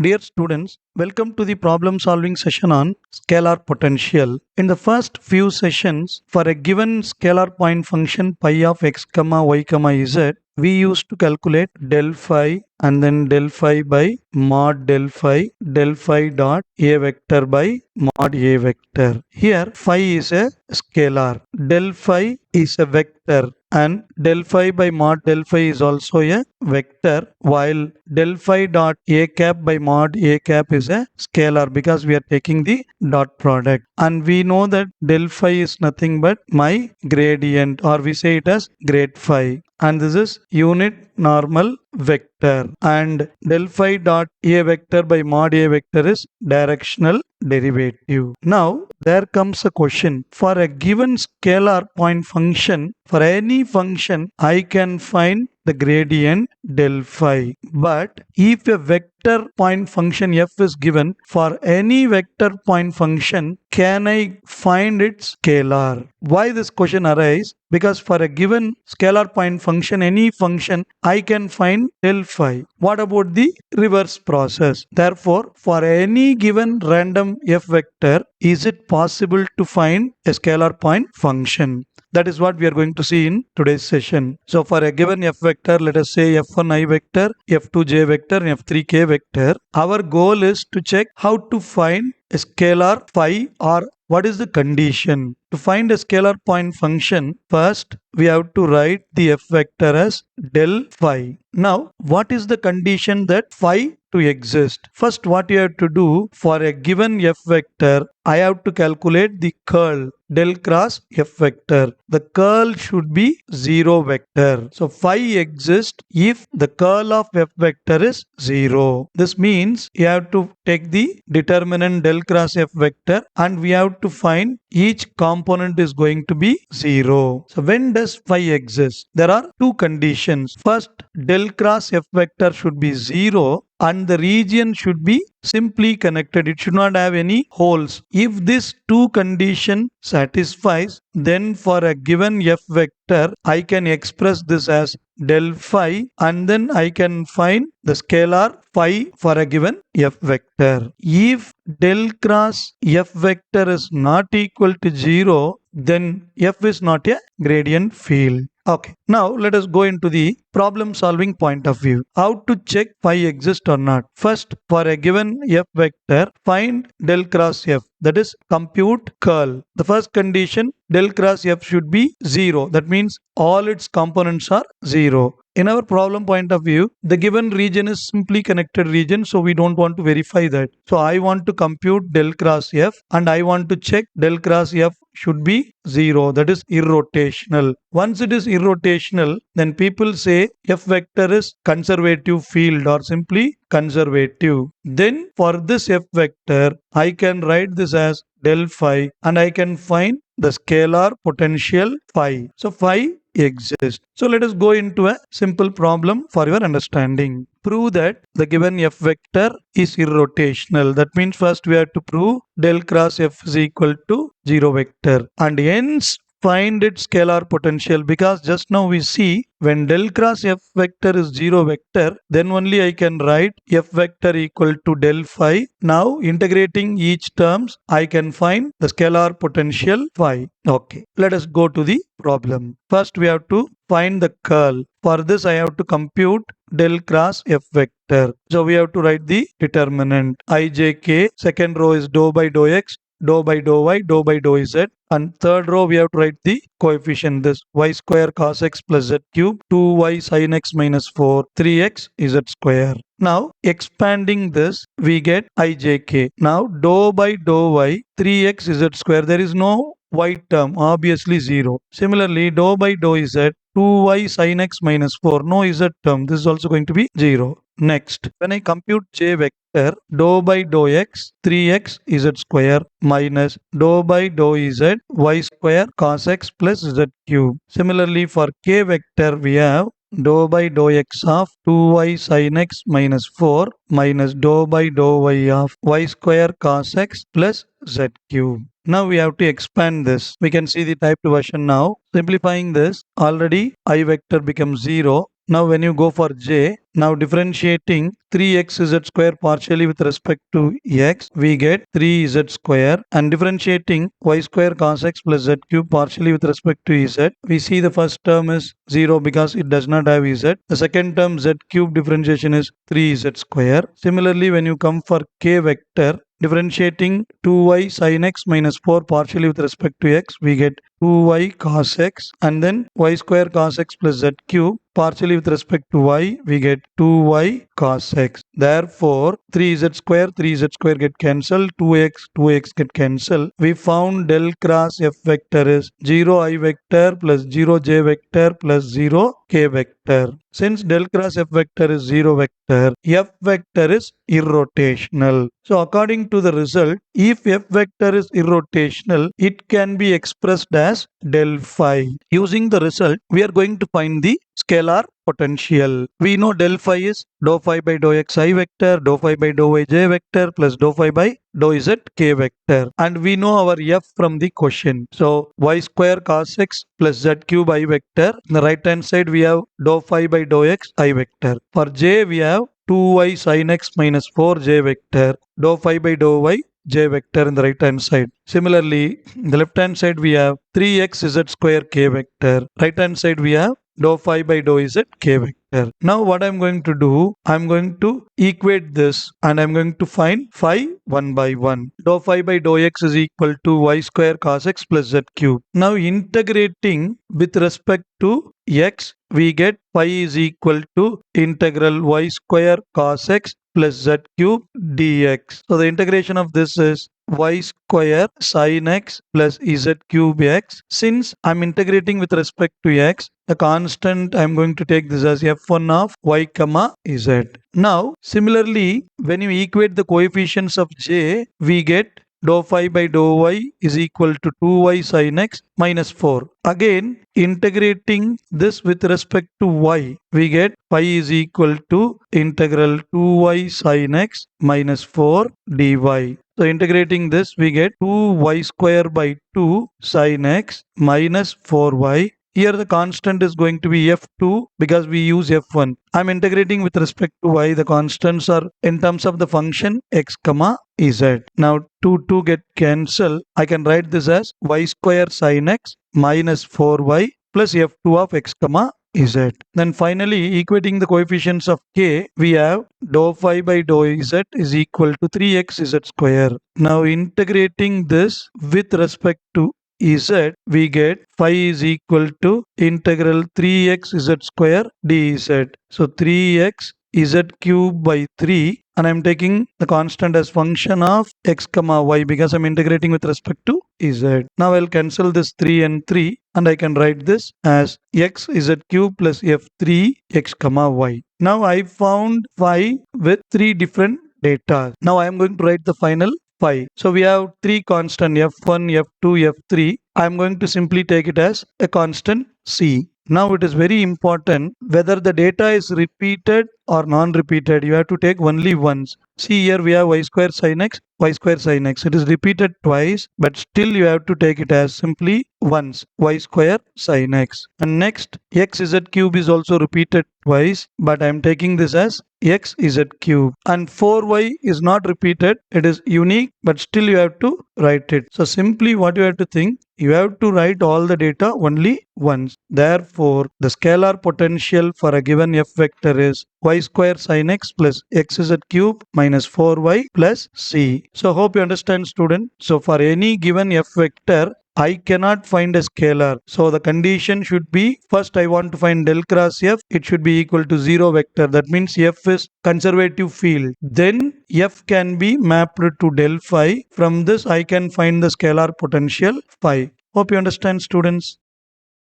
Dear students, welcome to the problem solving session on scalar potential. In the first few sessions, for a given scalar point function pi of x comma y comma z, we used to calculate del phi and then del phi by mod del phi dot a vector by mod a vector. Here phi is a scalar, del phi is a vector, and del phi by mod del phi is also a vector, while del phi dot a cap by mod a cap is a scalar because we are taking the dot product, and we know that del phi is nothing but my gradient, or we say it as grade phi, and this is unit normal vector, and del phi dot a vector by mod a vector is directional derivative. Now there comes a question: for a given scalar point function, for any function I can find the gradient del phi, but if a vector point function f is given, for any vector point function can I find its scalar? Why this question arises? Because for a given scalar point function, any function, I can find del phi. What about the reverse process? Therefore, for any given random f vector, is it possible to find a scalar point function? That is what we are going to see in today's session. So for a given f vector, let us say f1i vector, f2j vector, and f3k vector, our goal is to check how to find a scalar phi, or what is the condition. To find a scalar point function, first we have to write the f vector as del phi. Now, what is the condition that phi to exist? First, what you have to do, for a given f vector, I have to calculate the curl del cross f vector. The curl should be 0 vector. So phi exists if the curl of f vector is 0. This means you have to take the determinant del cross f vector, and we have to find each component is going to be 0. So when does phi exist? There are two conditions. First, del cross f vector should be 0 and the region should be simply connected. It should not have any holes. If this two condition satisfies, then for a given f vector, I can express this as del phi, and then I can find the scalar phi for a given f vector. If del cross f vector is not equal to 0, then f is not a gradient field. Okay, now let us go into the problem solving point of view. How to check phi exists or not? First, for a given f vector, find del cross f, that is compute curl. The first condition, del cross f should be 0. That means all its components are 0. In our problem point of view, the given region is simply connected region, so we don't want to verify that. So I want to compute del cross f, and I want to check del cross f should be 0, that is irrotational. Once it is irrotational, then people say f vector is conservative field or simply conservative. Then for this f vector, I can write this as del phi, and I can find the scalar potential phi. So phi exists. So let us go into a simple problem for your understanding. Prove that the given f vector is irrotational. That means first we have to prove del cross f is equal to 0 vector, and hence find its scalar potential, because just now we see when del cross f vector is 0 vector, then only I can write f vector equal to del phi. Now integrating each terms, I can find the scalar potential phi. Okay, let us go to the problem. First we have to find the curl. For this I have to compute del cross f vector. So we have to write the determinant ijk. Second row is dou by dou x, dou by dou y, dou by dou z, and third row we have to write the coefficient, this y square cos x plus z cube, 2y sin x minus 4, 3x z square. Now expanding this, we get ijk. Now dou by dou y, 3x z square, there is no y term, obviously 0. Similarly, dou by dou z, 2y sin x minus 4, no z term, this is also going to be 0. Next, when I compute j vector, dou by dou x, 3x z square minus dou by dou z, y square cos x plus z cube. Similarly, for k vector, we have dou by dou x of 2y sin x minus 4 minus dou by dou y of y square cos x plus z cube. Now we have to expand this. We can see the typed version now. Simplifying this, already I vector becomes 0. Now when you go for j, now differentiating 3xz square partially with respect to x, we get 3z square, and differentiating y square cos x plus z cube partially with respect to z, we see the first term is 0 because it does not have z. The second term z cube differentiation is 3z square. Similarly, when you come for k vector, differentiating 2y sin x minus 4 partially with respect to x, we get 2y cos x, and then y square cos x plus z cube partially with respect to y, we get 2y cos x. Therefore, 3z square get cancelled, 2x get cancelled. We found del cross f vector is 0 I vector plus 0 j vector plus 0 k vector. Since del cross f vector is 0 vector, f vector is irrotational. So according to the result, if f vector is irrotational, it can be expressed as del phi. Using the result, we are going to find the scalar potential. We know del phi is dou phi by dou xi vector, dou phi by dou yj vector plus dou phi by dou z k vector. And we know our f from the question. So y square cos x plus z cube I vector. On the right hand side we have dou phi by dou x I vector. For j we have 2y sin x minus 4j vector, dou phi by dou y j vector in the right hand side. Similarly, in the left hand side we have 3x z square k vector. Right hand side we have dou phi by dou z k vector. Now what I'm going to do, I'm going to equate this and I'm going to find phi one by one. Dou phi by dou x is equal to y square cos x plus z cube. Now integrating with respect to x, we get phi is equal to integral y square cos x plus z cube dx. So the integration of this is y square sin x plus z cube x. Since I'm integrating with respect to x, the constant I'm going to take this as f1 of y comma z. Now similarly, when you equate the coefficients of j, we get dou phi by dou y is equal to 2y sin x minus 4. Again, integrating this with respect to y, we get phi is equal to integral 2y sin x minus 4 dy. So integrating this, we get 2y square by 2 sin x minus 4y. Here the constant is going to be f2 because we use f1. I'm integrating with respect to y. The constants are in terms of the function x comma z. Now 2 get cancelled. I can write this as y square sin x minus 4y plus f2 of x comma z. Then finally, equating the coefficients of k, we have dou phi by dou z is equal to 3x z square. Now integrating this with respect to z, we get phi is equal to integral 3x z square dz. So 3x z cube by 3, and I'm taking the constant as function of x comma y because I'm integrating with respect to z. Now I'll cancel this 3 and 3 and I can write this as x z cube plus f3 x comma y. Now I found phi with 3 different data. Now I am going to write the final phi. So we have 3 constant f1, f2, f3. I am going to simply take it as a constant c. Now it is very important whether the data is repeated or non-repeated. You have to take only once. See here we have y square sin x, y square sin x. It is repeated twice, but still you have to take it as simply once, y square sin x. And next, x z cube is also repeated twice, but I am taking this as x z cube. And 4y is not repeated. It is unique, but still you have to write it. So simply what you have to think, you have to write all the data only once. Therefore, the scalar potential for a given f vector is y square sin x plus xz cube minus 4y plus c. So hope you understand, student. So for any given f vector, I cannot find a scalar. So the condition should be, first I want to find del cross f. It should be equal to 0 vector. That means f is conservative field. Then f can be mapped to del phi. From this I can find the scalar potential phi. Hope you understand, students.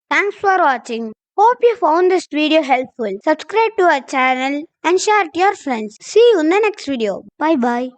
Thanks for watching. Hope you found this video helpful. Subscribe to our channel and share it to your friends. See you in the next video. Bye bye.